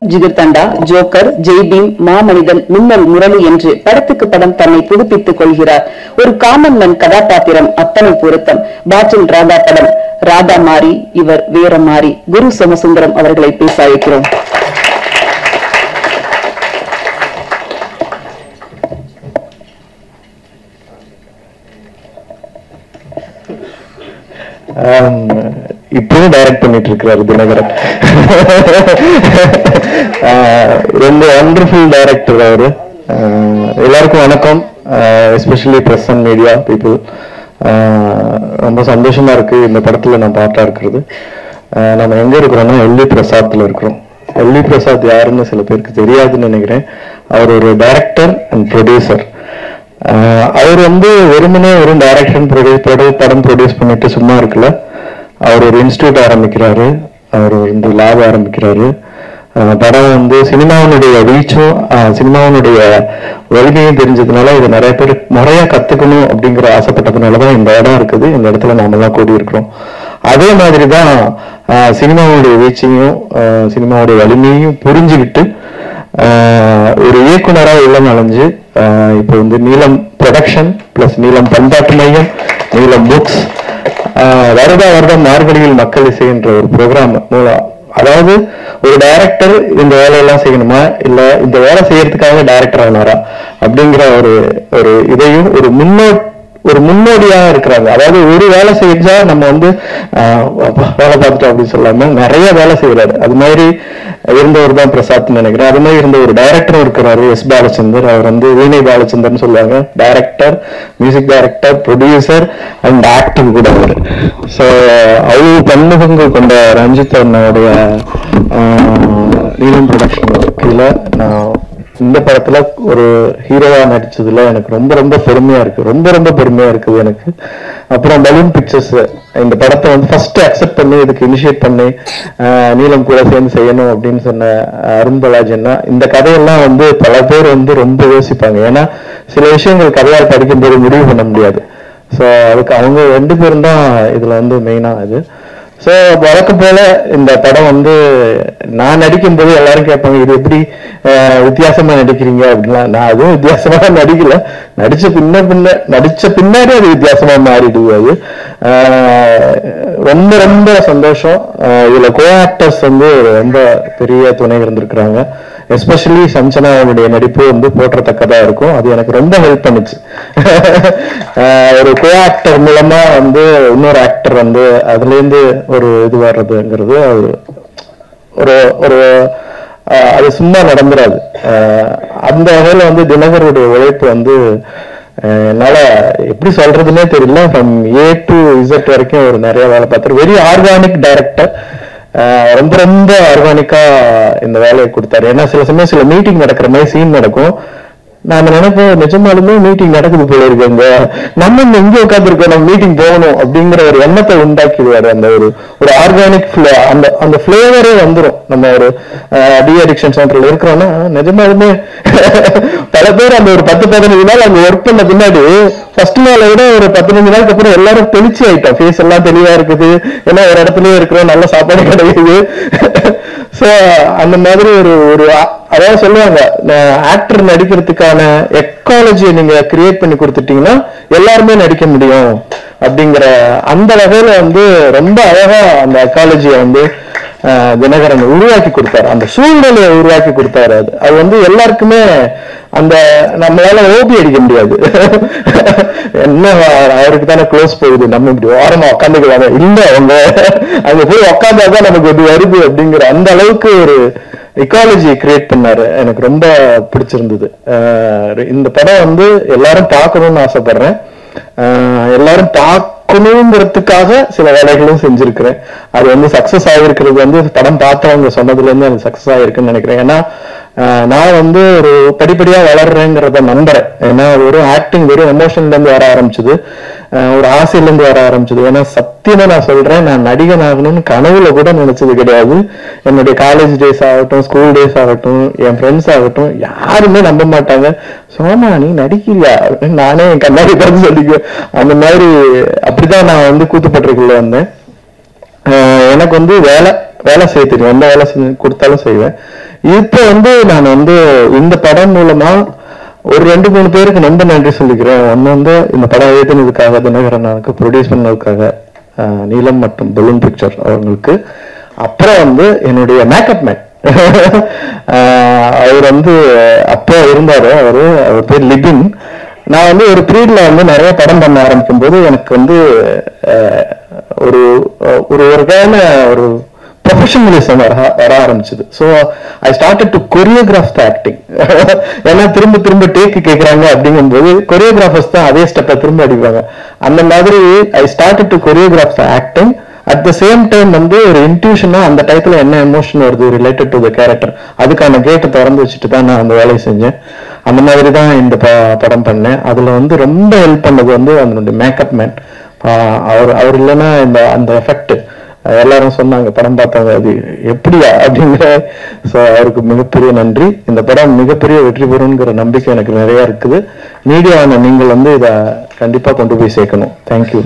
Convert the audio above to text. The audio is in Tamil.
ஜிகர்தண்டா, ஜோக்கர், ஜெய்பீம், மாமனிதன், மின்னல் முரளி என்று படத்துக்கு படம் தன்னை புதுப்பித்துக் கொள்கிறார். ஒரு காமன் மேன் கதாபாத்திரம் அத்தனை பொருத்தம். பாட்டில் ராதா படம் ராதா மாறி, இவர் வேற மாறி. குரு சோமசுந்தரம் அவர்களை பேச அழைக்கிறோம். இப்பவும் டைரக்ட் பண்ணிட்டு இருக்கிறாரு தினகரன். ரொம்ப வண்டர்ஃபுல் டைரக்டர் அவரு. எல்லாருக்கும் வணக்கம், especially press and media people. ரொம்ப சந்தோஷமா இருக்கு இந்த படத்துல நான் பார்ட்டா இருக்கிறது. நம்ம எங்க இருக்கிறோம்னா எல்வி பிரசாத்ல இருக்கிறோம். எல்வி பிரசாத் யாருன்னு சில பேருக்கு தெரியாதுன்னு நினைக்கிறேன். அவர் ஒரு டைரக்டர் அண்ட் ப்ரொடியூசர். அவர் வெறுமனே ஒரு டைரக்ஷன் படம் ப்ரொடியூஸ் பண்ணிட்டு சும்மா இருக்குல்ல. அவர் ஒரு இன்ஸ்டியூட் ஆரம்பிக்கிறாரு, அவர் லேப் ஆரம்பிக்கிறாரு. படம் சினிமாவினுடைய ரீச்சும் சினிமாவினுடைய வலிமையும் தெரிஞ்சதுனால இதை நிறைய பேர் முறையா கத்துக்கணும் அப்படிங்கிற ஆசைப்பட்டதுனாலதான் இந்த இடம் இருக்குது. இந்த இடத்துல நாமெல்லாம் கூடி இருக்கிறோம். அதே மாதிரிதான் சினிமாவுடைய ரீச்சையும் சினிமாவுடைய வலிமையும் புரிஞ்சுக்கிட்டு ஒரு இயக்குனராக உள்ள நுழைஞ்சு இப்போ நீலம் ப்ரொடக்ஷன் பிளஸ் நீலம் பண்பாட்டு மையம், நீலம் புக்ஸ், வருடம் மார்கழியில் மக்கள் இசைன்ற ஒரு ப்ரோக்ராம் மூலம், அதாவது ஒரு டைரக்டர் இந்த வேலையெல்லாம் செய்யணுமா இல்ல இந்த வேலை செய்யறதுக்காக டைரக்டர் ஆனாரா அப்படிங்கிற ஒரு இதையும் ஒரு முன்னோடியா இருக்கிறாங்க. அதாவது ஒரு வேலை செஞ்சா நம்ம வேலை பார்த்துட்டோம் அப்படின்னு சொல்லாம நிறைய வேலை செய்யறாரு. அது மாதிரி இருந்தவர் தான் பிரசாத் நினைக்கிறேன். அது மாதிரி இருந்த ஒரு டைரக்டரும் இருக்கிறாரு, எஸ் பாலச்சந்தர். அவர் வீணை பாலச்சந்தர்னு சொல்லுவாங்க. Director, music director, producer and actor கூட அவரு. ஸோ அவ்வளவு பன்முகங்கள் கொண்ட ரஞ்சித் அண்ணாவுடைய நீலம் ப்ரொடக்ஷன் கீழே நான் இந்த படத்துல ஒரு ஹீரோவா நடிச்சதுல எனக்கு ரொம்ப ரொம்ப பெருமையா இருக்கு. ரொம்ப பெருமையா இருக்குது எனக்கு. அப்புறம் பலூன் பிக்சர்ஸ் இந்த படத்தை ஃபர்ஸ்ட் அக்செப்ட் பண்ணி இதுக்கு இனிஷியேட் பண்ணி நீலம் கூட சேர்ந்து செய்யணும் அப்படின்னு சொன்ன அருண் பாலாஜின்னா, இந்த கதையெல்லாம் பல பேர் ரொம்ப யோசிப்பாங்க. ஏன்னா சில விஷயங்கள் கதையால் படிக்கும்போது முடிவு பண்ண முடியாது. ஸோ அதுக்கு அவங்க 2 பேரும் தான் இதுல மெயினா இது. ஸோ வழக்கம் போல இந்த படம் நான் நடிக்கும்போது எல்லாரும் கேட்பாங்க, இது எப்படி வித்தியாசமா நடிக்கிறீங்க அப்படின்னா, நான் அதுவும் வித்தியாசமா நடிக்கல. நடிச்ச பின்னாடி அது வித்தியாசமா மாறிடுது. அது ரொம்ப சந்தோஷம். இதுல கோ ஆக்டர்ஸ் ரொம்ப பெரிய துணை இருந்திருக்கிறாங்க. எஸ்பெஷலி சஞ்சனா அவனுடைய நடிப்பு போற்றத்தக்கதா இருக்கும். அது எனக்கு ரொம்ப ஹெல்ப் பண்ணுச்சு. ஒரு கோ ஆக்டர் மூலமா இன்னொரு ஆக்டர் அதுல இருந்து ஒரு இது வர்றதுங்கிறது ஒரு அது சும்மா நடந்துராது. அந்த வகையில தினகருடைய உழைப்பு என்னால எப்படி சொல்றதுன்னே தெரியல. ஃப்ரம் A to Z வரைக்கும் ஒரு நிறைய வேலை பார்த்தாரு. Very organic director. ரொம்ப ஆர்கானிக்கா இந்த வேலையை கொடுத்தாரு. ஏன்னா சில சமயம் சில மீட்டிங் நடக்கிற மாதிரி சீன் நடக்கும். நாம நினைப்போம் நிஜமாலுமே மீட்டிங் நடக்குது போல இருக்குங்க, நம்ம எங்க உட்காந்துருக்கோம், நம்ம மீட்டிங் போகணும் அப்படிங்கிற ஒரு எண்ணத்தை உண்டாக்கிடுவாரு. அந்த ஒரு ஆர்கானிக் அந்த ஃபிளேவரே வந்துடும். நம்ம ஒரு டி அடிக்ஷன் சென்டர்ல இருக்கிறோம்னா நிஜமாலுமே பல பேர் அந்த ஒரு 10-15 நாள் அங்க ஒர்க் பண்ண பின்னாடி ஃபர்ஸ்ட் நாளை விட ஒரு 15 நாளுக்கு அப்புறம் எல்லாரும் தெளிச்சு ஆயிட்டோம். ஃபேஸ் எல்லாம் தெளிவா இருக்குது. ஏன்னா ஒரு இடத்துலயே இருக்கிறோம், நல்ல சாப்பாடு கிடைக்குது. சோ அந்த மாதிரி ஒரு அதாவது சொல்லுவாங்க, ஆக்டர் நடிக்கிறதுக்கான எக்காலஜியை நீங்க கிரியேட் பண்ணி கொடுத்துட்டீங்கன்னா எல்லாருமே நடிக்க முடியும் அப்படிங்கிற அந்த வகையில ரொம்ப அழகா அந்த எக்காலஜியை தினகரன் உருவாக்கி கொடுத்தாரு. அந்த சூழ்நிலையை உருவாக்கி கொடுத்தாரு. அது எல்லாருக்குமே அந்த நம்மளால ஓபி அடிக்க முடியாது. என்ன அவருக்கு தானே க்ளோஸ் போகுது, நம்ம இப்படி ஓரமா உட்காந்துக்கலாம் இல்ல, அவங்க அங்க போய் உட்காந்தாதான் நமக்கு இது வருது அப்படிங்கிற அந்த அளவுக்கு ஒரு எக்காலஜி கிரியேட் பண்ணாரு. எனக்கு ரொம்ப பிடிச்சிருந்தது. இந்த படம் எல்லாரும் பார்க்கணும்னு ஆசைப்படுறேன். எல்லாரும் பார்க்கணுங்கிறதுக்காக சில வேலைகளும் செஞ்சிருக்கிறேன். அது சக்சஸ் ஆகிருக்கிறது படம் பார்த்தவங்க சொன்னதுல இருந்து அது சக்சஸ் ஆகிருக்குன்னு நினைக்கிறேன். ஏன்னா நான் ஒரு படிப்படியா வளர்றேங்கிறத நம்புறேன். ஏன்னா ஒரு ஆக்டிங் வெறும் எமோஷன்ல இருந்து வர ஆரம்பிச்சது, ஒரு ஆசையில இருந்து வர ஆரம்பிச்சது. ஏன்னா சத்தியமா நான் சொல்றேன், நான் நடிகன் ஆகணும்னு கனவுல கூட நினைச்சது கிடையாது. என்னுடைய காலேஜ் டேஸ் ஆகட்டும், ஸ்கூல் டேஸ் ஆகட்டும், என் ஃப்ரெண்ட்ஸ் ஆகட்டும், யாருமே நம்ப மாட்டாங்க. சோமா நீ நடிக்கிறியா, நானே என் கண்ணாடி பார்த்து சொல்லிக்குவேன். அந்த மாதிரி அப்படிதான் நான் கூத்துப்பட்டிருக்குள்ள வந்தேன். எனக்கு வேலை செய்ய தெரியும், எந்த வேலை கொடுத்தாலும் செய்வேன். இப்போ வந்து நான் வந்து இந்த படம் மூலமா ஒரு 2-3 பேருக்கு ரொம்ப நன்றி சொல்லிக்கிறேன். ஒன்னு வந்து இந்த படம் எழுதினதுக்காக தினகரனுக்கு, ப்ரொடியூஸ் பண்ணதுக்காக நீலம் மற்றும் பலூன் பிக்சர் அவங்களுக்கு. அப்புறம் வந்து என்னுடைய மேக்கப் மேன் அவர் வந்து அப்போ இருந்தாரு, அவர் பேர் லிபின். நான் வந்து ஒரு பீரியட்ல வந்து நிறைய படம் பண்ண ஆரம்பிக்கும் போது எனக்கு வந்து ஒரு ஒரு வகையான ஒரு ப்ரொஃபஷனலிசம் வர ஆரம்பிச்சது. So I started to choreograph the acting. ஏன்னா திரும்ப திரும்ப டேக்கு கேட்குறாங்க அப்படிங்கும்போது கொரியோகிராஃபர்ஸ் தான் அதே ஸ்டெப்பை திரும்ப அடிப்பாங்க. அந்த மாதிரி I started to choreograph the acting. At the same time வந்து ஒரு இன்ட்யூஷனா அந்த டயத்துல என்ன எமோஷன் வருது ரிலேட்டட் டு த கேரக்டர், அதுக்கான கேட்டை திறந்து வச்சுட்டு தான் நான் அந்த வேலையை செஞ்சேன். அந்த மாதிரி தான் இந்த படம் பண்ணேன். அதுல வந்து ரொம்ப ஹெல்ப் பண்ணது வந்து அதனுடைய மேக்கப் மேன். அவர் இல்லைன்னா அந்த எஃபெக்ட் எல்லாரும் சொன்னாங்க படம் பார்த்தாங்க அது எப்படியா அப்படிங்கிற. ஸோ அவருக்கு மிகப்பெரிய நன்றி. இந்த படம் மிகப்பெரிய வெற்றி பெறுங்கிற நம்பிக்கை எனக்கு நிறைய இருக்குது. மீடியாவான நீங்கள் வந்து இதை கண்டிப்பா கொண்டு போய் சேர்க்கணும். தேங்க்யூ.